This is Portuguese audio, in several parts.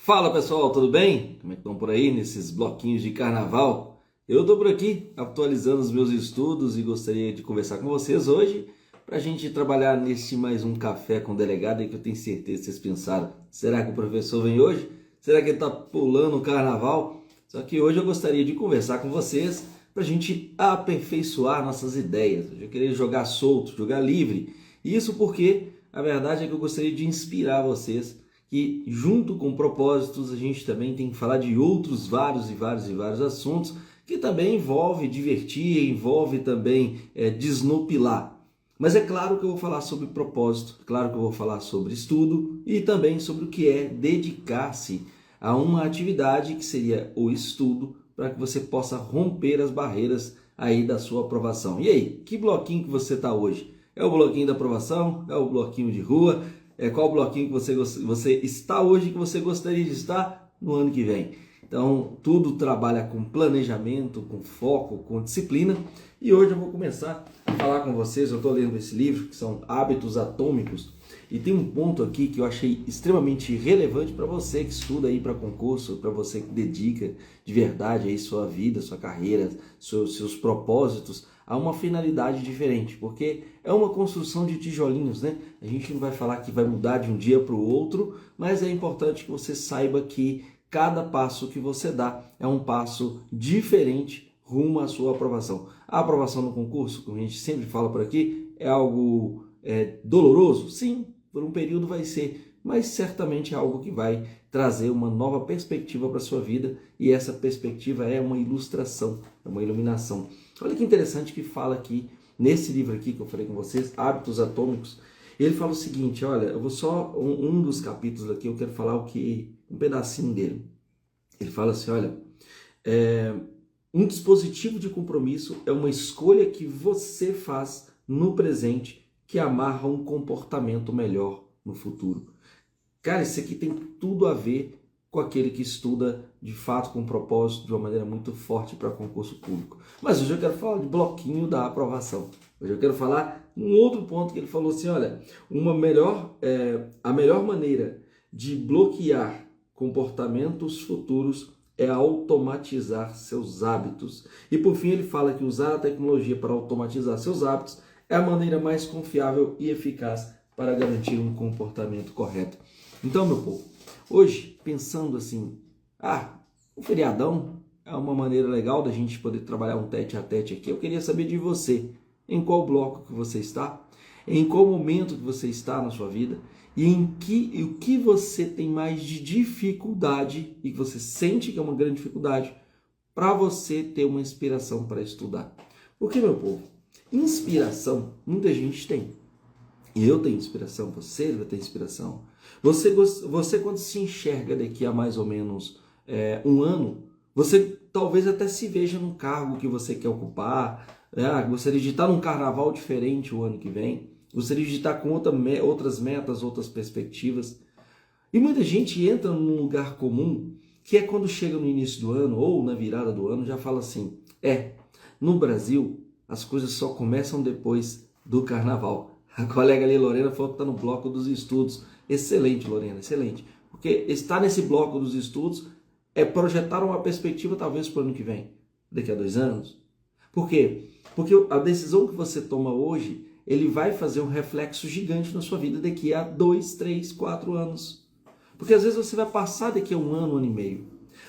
Fala pessoal, tudo bem? Como é que estão por aí nesses bloquinhos de carnaval? Eu estou por aqui atualizando os meus estudos e gostaria de conversar com vocês hoje para a gente trabalhar neste mais um café com o delegado aí que eu tenho certeza que vocês pensaram, será que o professor vem hoje? Será que ele está pulando o carnaval? Só que hoje eu gostaria de conversar com vocês para a gente aperfeiçoar nossas ideias. Eu queria jogar solto, jogar livre. Isso porque a verdade é que eu gostaria de inspirar vocês que junto com propósitos a gente também tem que falar de outros vários assuntos que também envolve divertir, envolve também desnopilar. Mas é claro que eu vou falar sobre propósito, claro que eu vou falar sobre estudo e também sobre o que é dedicar-se a uma atividade que seria o estudo para que você possa romper as barreiras aí da sua aprovação. E aí, que bloquinho que você está hoje? É o bloquinho da aprovação? É o bloquinho de rua? Qual bloquinho que você está hoje que você gostaria de estar no ano que vem? Então, tudo trabalha com planejamento, com foco, com disciplina. E hoje eu vou começar a falar com vocês. Eu estou lendo esse livro, que são Hábitos Atômicos. E tem um ponto aqui que eu achei extremamente relevante para você que estuda aí para concurso, para você que dedica de verdade aí sua vida, sua carreira, seus propósitos a uma finalidade diferente, porque é uma construção de tijolinhos, né? A gente não vai falar que vai mudar de um dia para o outro, mas é importante que você saiba que cada passo que você dá é um passo diferente rumo à sua aprovação. A aprovação no concurso, como a gente sempre fala por aqui, é algo doloroso? Sim, por um período vai ser, mas certamente é algo que vai trazer uma nova perspectiva para a sua vida, e essa perspectiva é uma ilustração, é uma iluminação. Olha que interessante que fala aqui, nesse livro aqui que eu falei com vocês, Hábitos Atômicos, ele fala o seguinte, olha, eu vou só, um dos capítulos aqui, eu quero falar um pedacinho dele. Ele fala assim, olha, um dispositivo de compromisso é uma escolha que você faz no presente que amarra um comportamento melhor no futuro. Cara, isso aqui tem tudo a ver com aquele que estuda de fato com propósito de uma maneira muito forte para concurso público. Mas hoje eu quero falar de bloquinho da aprovação. Hoje eu quero falar um outro ponto que ele falou assim, olha, a melhor maneira de bloquear comportamentos futuros é automatizar seus hábitos. E por fim ele fala que usar a tecnologia para automatizar seus hábitos é a maneira mais confiável e eficaz para garantir um comportamento correto. Então, meu povo, hoje, pensando assim, um feriadão é uma maneira legal da gente poder trabalhar um tete a tete aqui. Eu queria saber de você, em qual bloco que você está, em qual momento que você está na sua vida e o que você tem mais de dificuldade e que você sente que é uma grande dificuldade para você ter uma inspiração para estudar. Porque, meu povo, inspiração muita gente tem. E eu tenho inspiração, você vai ter inspiração. Você quando se enxerga daqui a mais ou menos um ano, você talvez até se veja num cargo que você quer ocupar, gostaria de estar num carnaval diferente o ano que vem, gostaria de estar com outras metas, outras perspectivas. E muita gente entra num lugar comum, que é quando chega no início do ano ou na virada do ano, já fala assim, no Brasil as coisas só começam depois do carnaval. A colega ali, Lorena, falou que está no bloco dos estudos. Excelente, Lorena, excelente. Porque estar nesse bloco dos estudos é projetar uma perspectiva talvez para o ano que vem, daqui a 2 anos. Por quê? Porque a decisão que você toma hoje, ele vai fazer um reflexo gigante na sua vida daqui a 2, 3, 4 anos. Porque às vezes você vai passar daqui a um ano e meio.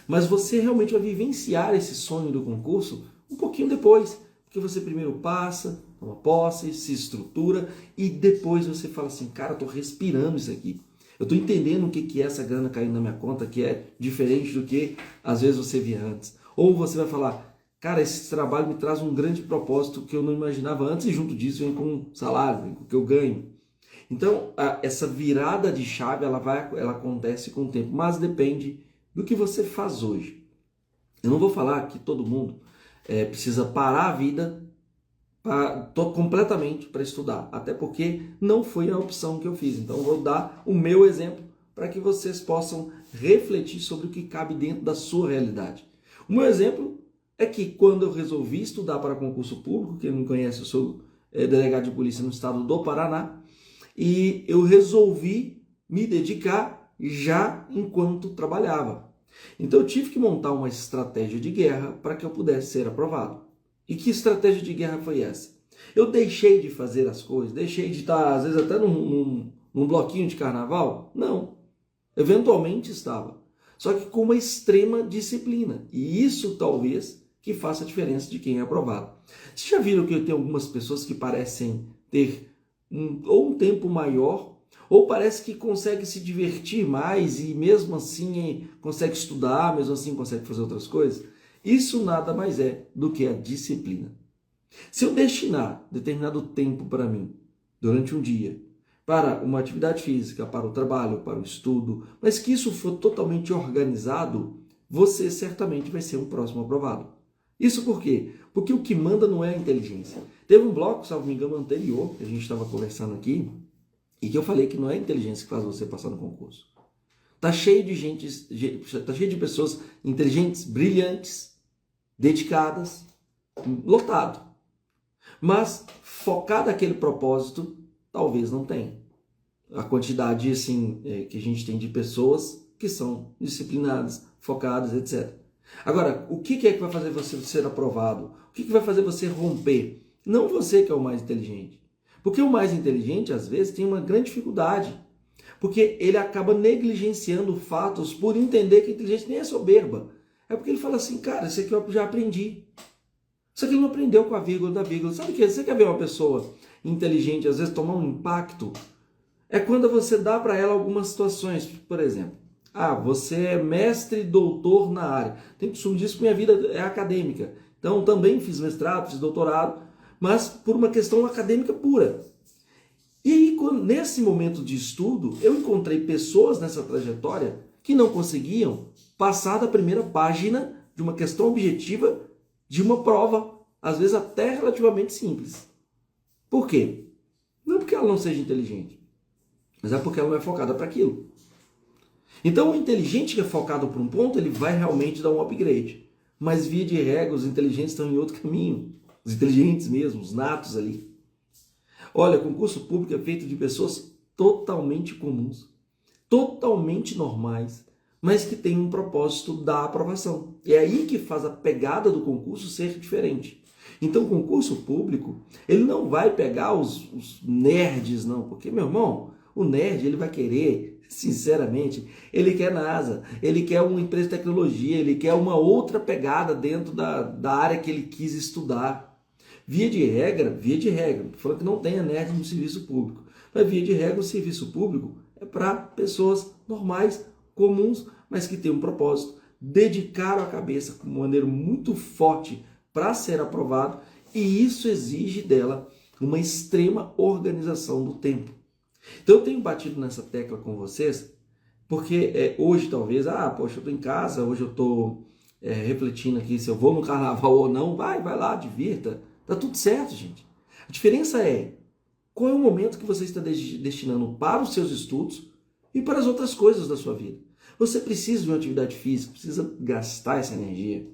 Mas você realmente vai vivenciar esse sonho do concurso um pouquinho depois. Porque você primeiro passa, toma posse, se estrutura e depois você fala assim, cara, eu tô respirando isso aqui. Eu tô entendendo o que é essa grana caindo na minha conta, que é diferente do que às vezes você via antes. Ou você vai falar, cara, esse trabalho me traz um grande propósito que eu não imaginava antes e junto disso vem com um salário, vem com o que eu ganho. Então, essa virada de chave, ela acontece com o tempo, mas depende do que você faz hoje. Eu não vou falar que todo mundo precisa parar a vida completamente para estudar, até porque não foi a opção que eu fiz. Então eu vou dar o meu exemplo para que vocês possam refletir sobre o que cabe dentro da sua realidade. O meu exemplo é que quando eu resolvi estudar para concurso público, quem não me conhece, eu sou delegado de polícia no estado do Paraná, e eu resolvi me dedicar já enquanto trabalhava. Então eu tive que montar uma estratégia de guerra para que eu pudesse ser aprovado. E que estratégia de guerra foi essa? Eu deixei de fazer as coisas, deixei de estar, às vezes, até num bloquinho de carnaval? Não. Eventualmente estava. Só que com uma extrema disciplina. E isso talvez que faça a diferença de quem é aprovado. Vocês já viram que tem algumas pessoas que parecem ter ou um tempo maior, ou parece que consegue se divertir mais e mesmo assim consegue estudar, mesmo assim consegue fazer outras coisas? Isso nada mais é do que a disciplina. Se eu destinar determinado tempo para mim, durante um dia, para uma atividade física, para o trabalho, para o estudo, mas que isso for totalmente organizado, você certamente vai ser um próximo aprovado. Isso por quê? Porque o que manda não é a inteligência. Teve um bloco, salvo me engano, anterior, que a gente estava conversando aqui, e que eu falei que não é a inteligência que faz você passar no concurso. Está cheio de gente, está cheio de pessoas inteligentes, brilhantes, dedicadas, lotado. Mas focar naquele propósito, talvez não tenha. A quantidade assim, que a gente tem de pessoas que são disciplinadas, focadas, etc. Agora, o que é que vai fazer você ser aprovado? O que vai fazer você romper? Não você que é o mais inteligente. Porque o mais inteligente, às vezes, tem uma grande dificuldade. Porque ele acaba negligenciando fatos por entender que a inteligência nem é soberba. É porque ele fala assim, cara, isso aqui eu já aprendi. Só que ele não aprendeu com a vírgula da vírgula. Sabe o que? Você quer ver uma pessoa inteligente, às vezes, tomar um impacto? É quando você dá para ela algumas situações. Por exemplo, você é mestre, doutor na área. Tenho costume disso que minha vida é acadêmica. Então, também fiz mestrado, fiz doutorado, mas por uma questão acadêmica pura. E aí, nesse momento de estudo, eu encontrei pessoas nessa trajetória que não conseguiam passar da primeira página de uma questão objetiva de uma prova, às vezes até relativamente simples. Por quê? Não é porque ela não seja inteligente, mas é porque ela não é focada para aquilo. Então, o inteligente que é focado para um ponto, ele vai realmente dar um upgrade. Mas, via de regra, os inteligentes estão em outro caminho. Os inteligentes mesmo, os natos ali. Olha, concurso público é feito de pessoas totalmente comuns, totalmente normais, mas que têm um propósito da aprovação. É aí que faz a pegada do concurso ser diferente. Então, o concurso público, ele não vai pegar os nerds, não, porque, meu irmão, o nerd, ele vai querer, sinceramente, ele quer NASA, ele quer uma empresa de tecnologia, ele quer uma outra pegada dentro da área que ele quis estudar. Via de regra, falando que não tenha nerd no serviço público, mas via de regra o serviço público é para pessoas normais, comuns, mas que têm um propósito, dedicaram a cabeça de uma maneira muito forte para ser aprovado, e isso exige dela uma extrema organização do tempo. Então eu tenho batido nessa tecla com vocês, porque hoje talvez, poxa, eu estou em casa, hoje eu estou refletindo aqui se eu vou no carnaval ou não, vai lá, divirta, tá tudo certo, gente. A diferença é qual é o momento que você está destinando para os seus estudos e para as outras coisas da sua vida. Você precisa de uma atividade física, precisa gastar essa energia,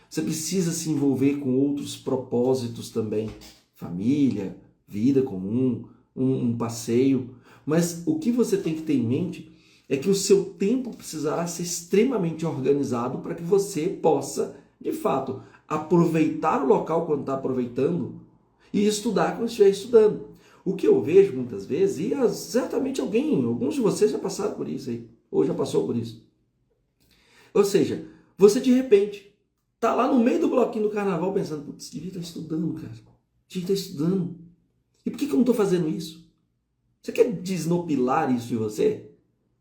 você precisa se envolver com outros propósitos também, família, vida comum, um passeio, mas o que você tem que ter em mente é que o seu tempo precisará ser extremamente organizado para que você possa, de fato, aproveitar o local quando está aproveitando e estudar quando estiver estudando. O que eu vejo muitas vezes, e certamente alguns de vocês já passaram por isso aí, ou já passou por isso. Ou seja, você de repente está lá no meio do bloquinho do carnaval pensando, putz, devia estar estudando, cara. Devia estar estudando. E por que eu não estou fazendo isso? Você quer desnopilar isso de você?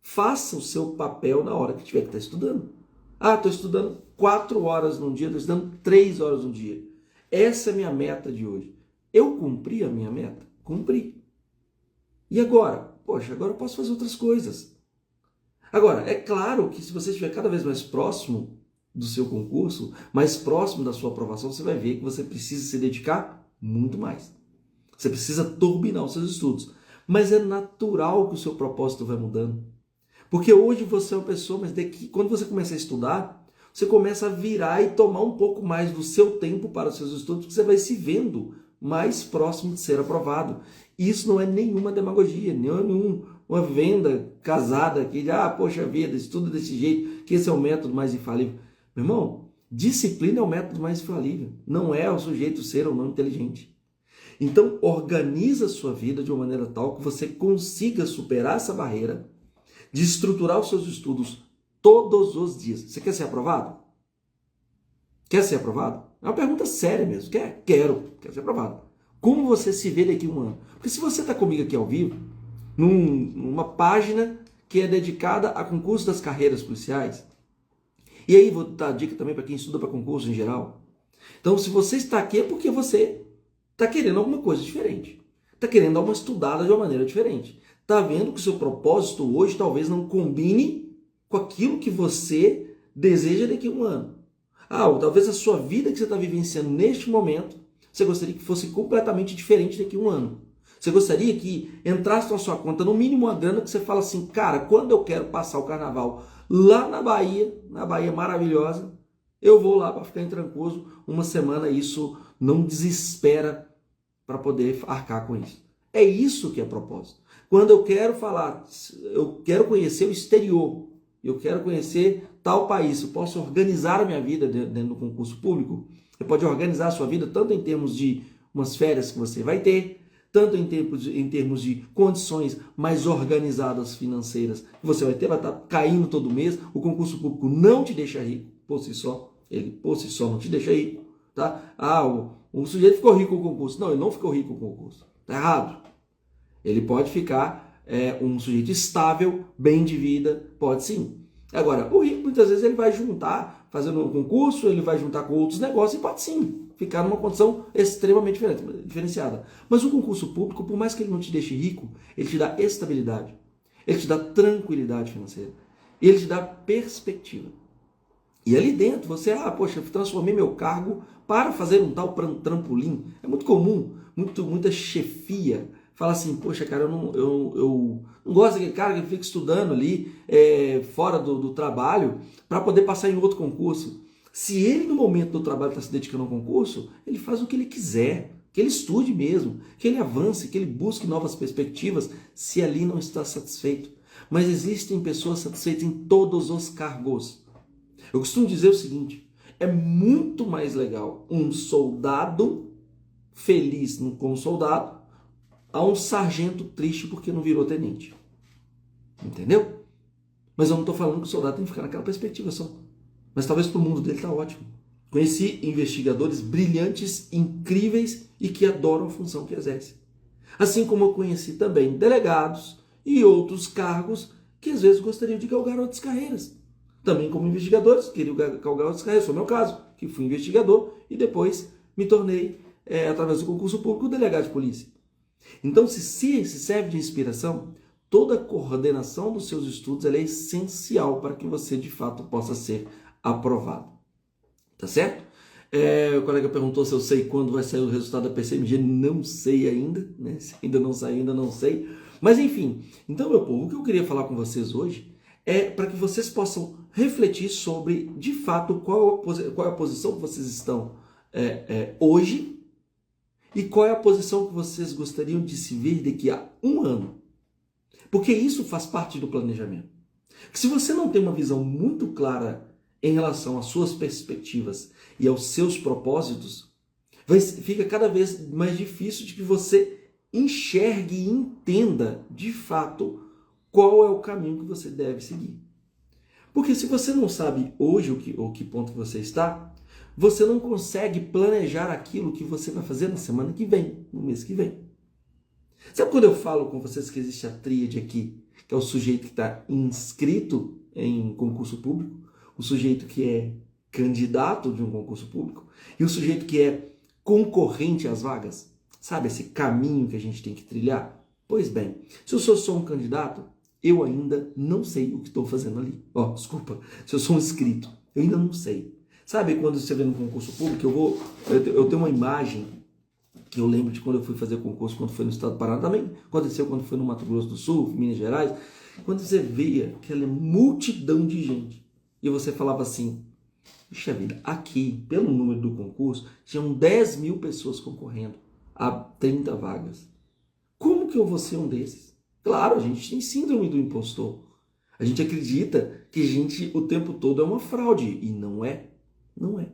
Faça o seu papel na hora que tiver que estar estudando. Estou estudando 4 horas num dia, estou estudando 3 horas num dia. Essa é a minha meta de hoje. Eu cumpri a minha meta? Cumpri. E agora? Poxa, agora eu posso fazer outras coisas. Agora, é claro que se você estiver cada vez mais próximo do seu concurso, mais próximo da sua aprovação, você vai ver que você precisa se dedicar muito mais. Você precisa turbinar os seus estudos. Mas é natural que o seu propósito vai mudando. Porque hoje você é uma pessoa, mas quando você começa a estudar, você começa a virar e tomar um pouco mais do seu tempo para os seus estudos, porque você vai se vendo mais próximo de ser aprovado. Isso não é nenhuma demagogia, nenhum uma venda casada que, poxa vida, estuda desse jeito, que esse é o método mais infalível. Meu irmão, disciplina é o método mais infalível. Não é o sujeito ser ou não inteligente. Então, organiza a sua vida de uma maneira tal que você consiga superar essa barreira de estruturar os seus estudos todos os dias. Você quer ser aprovado? Quer ser aprovado? É uma pergunta séria mesmo. Quer? Quero. Quero ser aprovado. Como você se vê daqui a um ano? Porque se você está comigo aqui ao vivo, numa página que é dedicada a concurso das carreiras policiais, e aí vou dar dica também para quem estuda para concurso em geral. Então, se você está aqui é porque você está querendo alguma coisa diferente. Está querendo dar uma estudada de uma maneira diferente. Está vendo que o seu propósito hoje talvez não combine com aquilo que você deseja daqui a um ano. Ou talvez a sua vida que você está vivenciando neste momento, você gostaria que fosse completamente diferente daqui a um ano. Você gostaria que entrasse na sua conta no mínimo uma grana que você fala assim, cara, quando eu quero passar o carnaval lá na Bahia maravilhosa, eu vou lá para ficar em Trancoso uma semana, isso não desespera para poder arcar com isso. É isso que é propósito. Quando eu quero falar, eu quero conhecer o exterior, eu quero conhecer tal país, eu posso organizar a minha vida dentro do concurso público. Você pode organizar a sua vida tanto em termos de umas férias que você vai ter, tanto em termos de condições mais organizadas financeiras que você vai ter, vai estar caindo todo mês. O concurso público não te deixa rico por si só, ele por si só não te deixa rico. Tá? O sujeito ficou rico com o concurso. Não, ele não ficou rico com o concurso. Está errado. Ele pode ficar um sujeito estável, bem de vida, pode sim. Agora, o rico muitas vezes ele vai juntar, fazendo um concurso, ele vai juntar com outros negócios e pode sim ficar numa condição extremamente diferenciada. Mas o concurso público, por mais que ele não te deixe rico, ele te dá estabilidade, ele te dá tranquilidade financeira, e ele te dá perspectiva. E ali dentro você, poxa, transformei meu cargo para fazer um tal trampolim. É muito comum, muita chefia fala assim, poxa, cara, eu não gosto daquele cara que fica estudando ali fora do trabalho para poder passar em outro concurso. Se ele no momento do trabalho está se dedicando ao concurso, ele faz o que ele quiser, que ele estude mesmo, que ele avance, que ele busque novas perspectivas, se ali não está satisfeito. Mas existem pessoas satisfeitas em todos os cargos. Eu costumo dizer o seguinte, é muito mais legal um soldado feliz como soldado a um sargento triste porque não virou tenente. Entendeu? Mas eu não estou falando que o soldado tem que ficar naquela perspectiva só. Mas talvez para o mundo dele está ótimo. Conheci investigadores brilhantes, incríveis e que adoram a função que exercem. Assim como eu conheci também delegados e outros cargos que às vezes gostariam de galgar outras carreiras. Também como investigadores, queriam galgar outras carreiras. Foi o meu caso, que fui investigador e depois me tornei, através do concurso público, delegado de polícia. Então, se serve de inspiração, toda a coordenação dos seus estudos é essencial para que você, de fato, possa ser aprovado. Tá certo? O colega perguntou se eu sei quando vai sair o resultado da PCMG. Não sei ainda, né? Se ainda não saiu, ainda não sei. Mas, enfim. Então, meu povo, o que eu queria falar com vocês hoje é para que vocês possam refletir sobre, de fato, qual é a posição que vocês estão hoje e qual é a posição que vocês gostariam de se ver daqui a um ano. Porque isso faz parte do planejamento. Se você não tem uma visão muito clara em relação às suas perspectivas e aos seus propósitos, fica cada vez mais difícil de que você enxergue e entenda, de fato, qual é o caminho que você deve seguir. Porque se você não sabe hoje o que ponto você está, você não consegue planejar aquilo que você vai fazer na semana que vem, no mês que vem. Sabe quando eu falo com vocês que existe a tríade aqui, que é o sujeito que está inscrito em concurso público, o sujeito que é candidato de um concurso público e o sujeito que é concorrente às vagas? Sabe esse caminho que a gente tem que trilhar? Pois bem, se eu sou só um candidato, eu ainda não sei o que estou fazendo ali. Desculpa, se eu sou um inscrito, eu ainda não sei. Sabe quando você vê no concurso público, eu tenho uma imagem que eu lembro de quando eu fui fazer concurso, quando foi no estado do Paraná, também aconteceu quando foi no Mato Grosso do Sul, Minas Gerais, quando você via aquela multidão de gente, e você falava assim, puxa vida, aqui, pelo número do concurso, tinham 10 mil pessoas concorrendo a 30 vagas. Como que eu vou ser um desses? Claro, a gente tem síndrome do impostor. A gente acredita que a gente o tempo todo é uma fraude. E não é. Não é.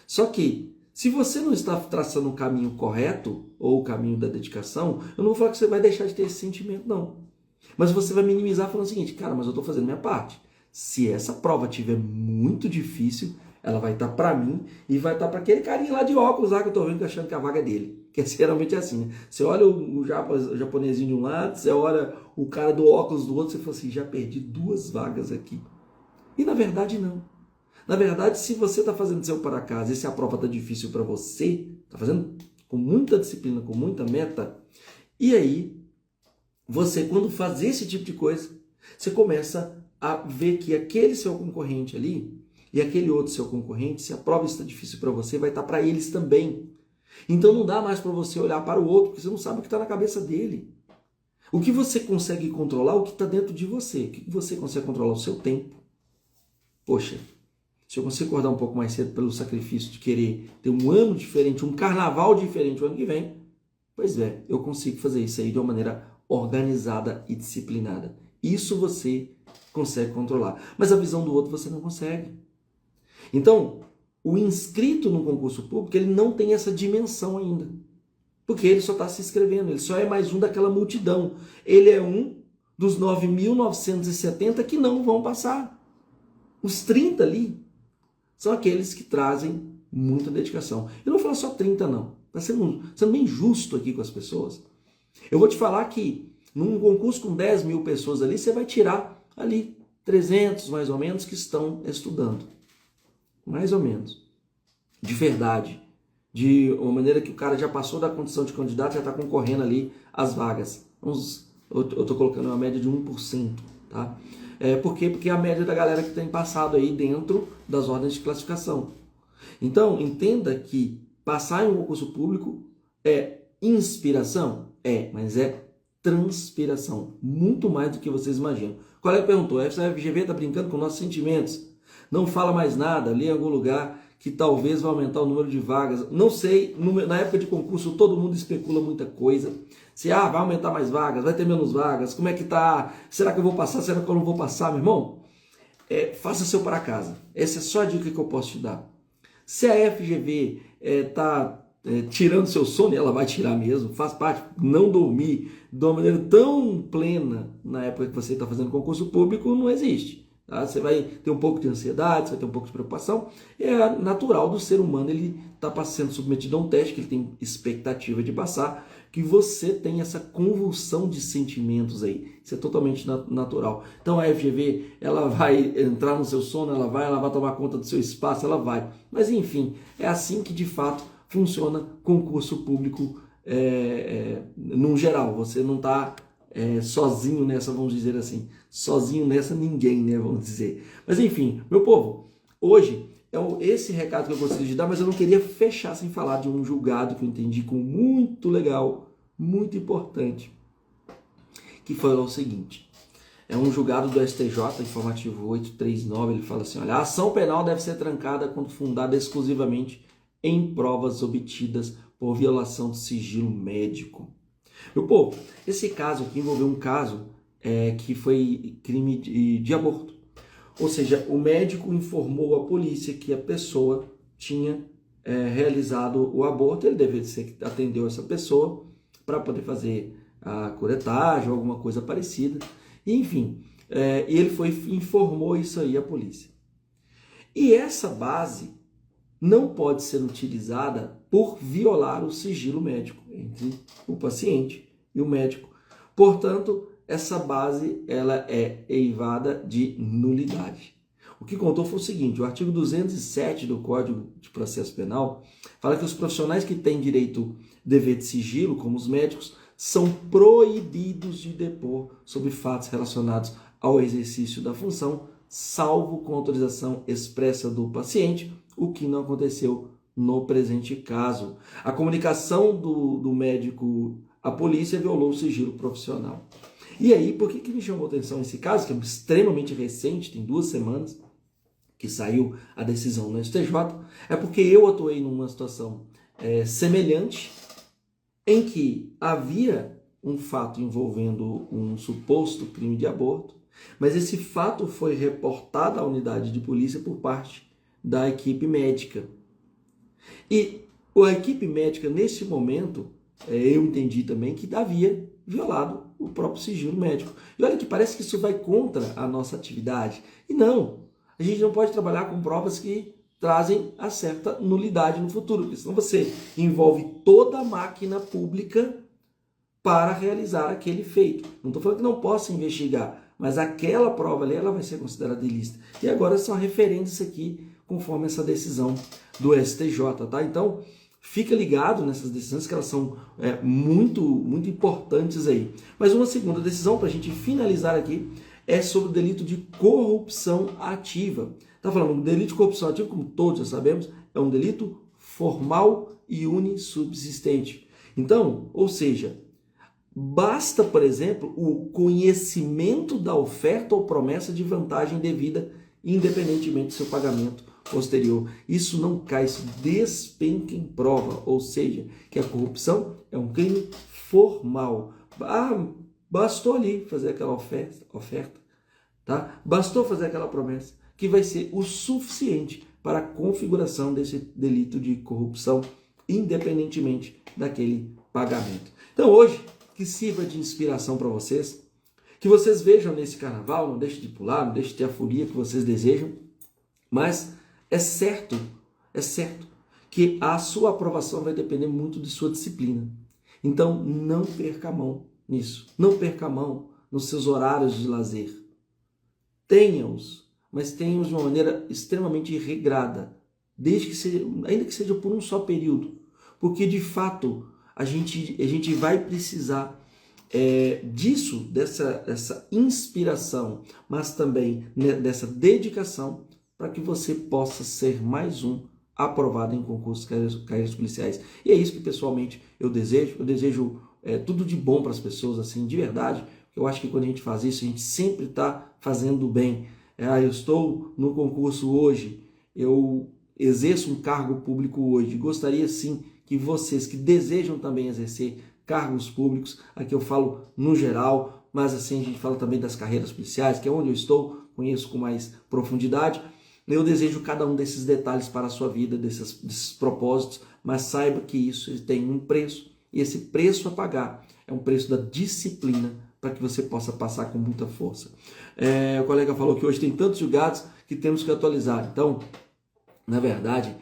Só que, se você não está traçando o caminho correto, ou o caminho da dedicação, eu não vou falar que você vai deixar de ter esse sentimento, não. Mas você vai minimizar falando o seguinte, cara, mas eu estou fazendo minha parte. Se essa prova estiver muito difícil, ela vai estar para mim e vai estar para aquele carinha lá de óculos lá que eu estou vendo achando que a vaga é dele. Que geralmente é assim, né? Você olha o japonesinho de um lado, você olha o cara do óculos do outro, você fala assim, já perdi 2 vagas aqui. E na verdade não. Na verdade, se você está fazendo seu para casa e se a prova está difícil para você, está fazendo com muita disciplina, com muita meta, e aí você, quando faz esse tipo de coisa, você começa a ver que aquele seu concorrente ali e aquele outro seu concorrente, se a prova está difícil para você, vai estar para eles também. Então não dá mais para você olhar para o outro, porque você não sabe o que está na cabeça dele. O que você consegue controlar é o que está dentro de você. O que você consegue controlar? O seu tempo. Poxa, se eu consigo acordar um pouco mais cedo pelo sacrifício de querer ter um ano diferente, um carnaval diferente o ano que vem, pois é, eu consigo fazer isso aí de uma maneira organizada e disciplinada. Isso você consegue controlar. Mas a visão do outro você não consegue. Então, o inscrito no concurso público, ele não tem essa dimensão ainda. Porque ele só está se inscrevendo, ele só é mais um daquela multidão. Ele é um dos 9.970 que não vão passar. Os 30 ali são aqueles que trazem muita dedicação. Eu não vou falar só 30 não. Está sendo bem justo aqui com as pessoas. Eu vou te falar que num concurso com 10 mil pessoas ali, você vai tirar ali 300 mais ou menos que estão estudando. Mais ou menos. De verdade. De uma maneira que o cara já passou da condição de candidato, já está concorrendo ali às vagas. Eu estou colocando uma média de 1%. Tá? Por quê? Porque é a média da galera que tem passado aí dentro das ordens de classificação. Então, entenda que passar em um concurso público é inspiração? Mas é transpiração. Muito mais do que vocês imaginam. O colega perguntou, a FGV está brincando com nossos sentimentos. Não fala mais nada, li em algum lugar que talvez vai aumentar o número de vagas. Não sei, na época de concurso todo mundo especula muita coisa. Se vai aumentar mais vagas, vai ter menos vagas, como é que tá? Será que eu vou passar? Será que eu não vou passar, meu irmão? Faça seu para casa. Essa é só a dica que eu posso te dar. Se a FGV está tirando seu sono, e ela vai tirar mesmo, faz parte, não dormir de uma maneira tão plena na época que você está fazendo concurso público, não existe. Tá? Você vai ter um pouco de ansiedade, você vai ter um pouco de preocupação. É natural do ser humano, ele está sendo submetido a um teste, que ele tem expectativa de passar, que você tem essa convulsão de sentimentos aí. Isso é totalmente natural. Então a FGV, ela vai entrar no seu sono, ela vai tomar conta do seu espaço, ela vai. Mas enfim, é assim que de fato funciona concurso público no geral. Você não está sozinho nessa, vamos dizer assim. Sozinho nessa ninguém, né, vamos dizer. Mas enfim, meu povo, hoje esse recado que eu gostaria de dar, mas eu não queria fechar sem falar de um julgado que eu entendi como muito legal, muito importante, que foi o seguinte. É um julgado do STJ, informativo 839, ele fala assim, olha, a ação penal deve ser trancada quando fundada exclusivamente em provas obtidas por violação do sigilo médico. Meu povo, esse caso aqui envolveu um caso que foi crime de aborto. Ou seja, o médico informou à polícia que a pessoa tinha realizado o aborto, ele deveria ser que atendeu essa pessoa para poder fazer a curetagem ou alguma coisa parecida. E, enfim, ele informou isso aí à polícia. E essa base não pode ser utilizada por violar o sigilo médico entre o paciente e o médico. Portanto, essa base ela é eivada de nulidade. O que contou foi o seguinte, o artigo 207 do Código de Processo Penal fala que os profissionais que têm direito dever de sigilo, como os médicos, são proibidos de depor sobre fatos relacionados ao exercício da função, salvo com autorização expressa do paciente, o que não aconteceu no presente caso. A comunicação do médico à polícia violou o sigilo profissional. E aí, por que me chamou a atenção esse caso, que é extremamente recente, tem 2 semanas que saiu a decisão no STJ, é porque eu atuei numa situação semelhante, em que havia um fato envolvendo um suposto crime de aborto, mas esse fato foi reportado à unidade de polícia por parte da equipe médica. E a equipe médica, nesse momento, eu entendi também que havia violado o próprio sigilo médico. E olha que parece que isso vai contra a nossa atividade. E não, a gente não pode trabalhar com provas que trazem a certa nulidade no futuro, porque senão você envolve toda a máquina pública para realizar aquele feito. Não estou falando que não possa investigar, mas aquela prova ali ela vai ser considerada ilícita. E agora são referências aqui, conforme essa decisão do STJ, tá? Então, fica ligado nessas decisões que elas são muito importantes aí. Mas uma segunda decisão, para a gente finalizar aqui, é sobre o delito de corrupção ativa. Está falando, o delito de corrupção ativa, como todos já sabemos, é um delito formal e unissubsistente. Então, ou seja, basta, por exemplo, o conhecimento da oferta ou promessa de vantagem devida, independentemente do seu pagamento posterior. Isso não cai, isso despenca em prova, ou seja, que a corrupção é um crime formal. Bastou ali fazer aquela oferta, tá? Bastou fazer aquela promessa, que vai ser o suficiente para a configuração desse delito de corrupção, independentemente daquele pagamento. Então hoje, que sirva de inspiração para vocês, que vocês vejam nesse carnaval, não deixe de pular, não deixe de ter a folia que vocês desejam, mas é certo que a sua aprovação vai depender muito de sua disciplina. Então não perca a mão nisso, não perca a mão nos seus horários de lazer. Tenha-os, mas tenha-os de uma maneira extremamente regrada, desde que seja, ainda que seja por um só período, porque de fato a gente vai precisar disso, dessa inspiração, mas também dessa dedicação para que você possa ser mais um aprovado em concursos de carreiras policiais. E é isso que pessoalmente eu desejo tudo de bom para as pessoas, assim, de verdade. Eu acho que quando a gente faz isso, a gente sempre está fazendo bem. Eu estou no concurso hoje, eu exerço um cargo público hoje, gostaria sim que vocês que desejam também exercer cargos públicos, aqui eu falo no geral, mas assim a gente fala também das carreiras policiais, que é onde eu estou, conheço com mais profundidade. Eu desejo cada um desses detalhes para a sua vida, desses propósitos, mas saiba que isso tem um preço, e esse preço a pagar é um preço da disciplina, para que você possa passar com muita força. O colega falou que hoje tem tantos julgados que temos que atualizar. Então, na verdade,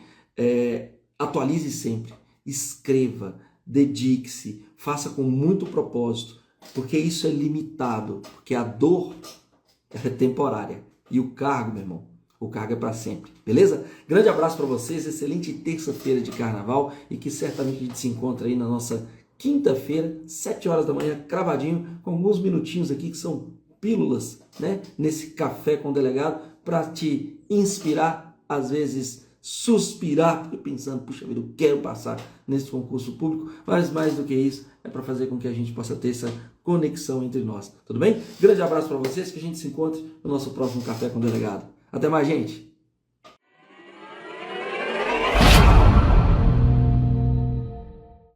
atualize sempre, escreva, dedique-se, faça com muito propósito, porque isso é limitado, porque a dor é temporária e o cargo, meu irmão, o cargo é para sempre, beleza? Grande abraço para vocês, excelente terça-feira de carnaval e que certamente a gente se encontra aí na nossa quinta-feira, 7 horas da manhã, cravadinho, com alguns minutinhos aqui que são pílulas, né? Nesse café com o delegado, para te inspirar, às vezes suspirar, porque pensando, puxa vida, eu quero passar nesse concurso público, mas mais do que isso, é para fazer com que a gente possa ter essa conexão entre nós, tudo bem? Grande abraço para vocês, que a gente se encontre no nosso próximo Café com o Delegado. Até mais, gente!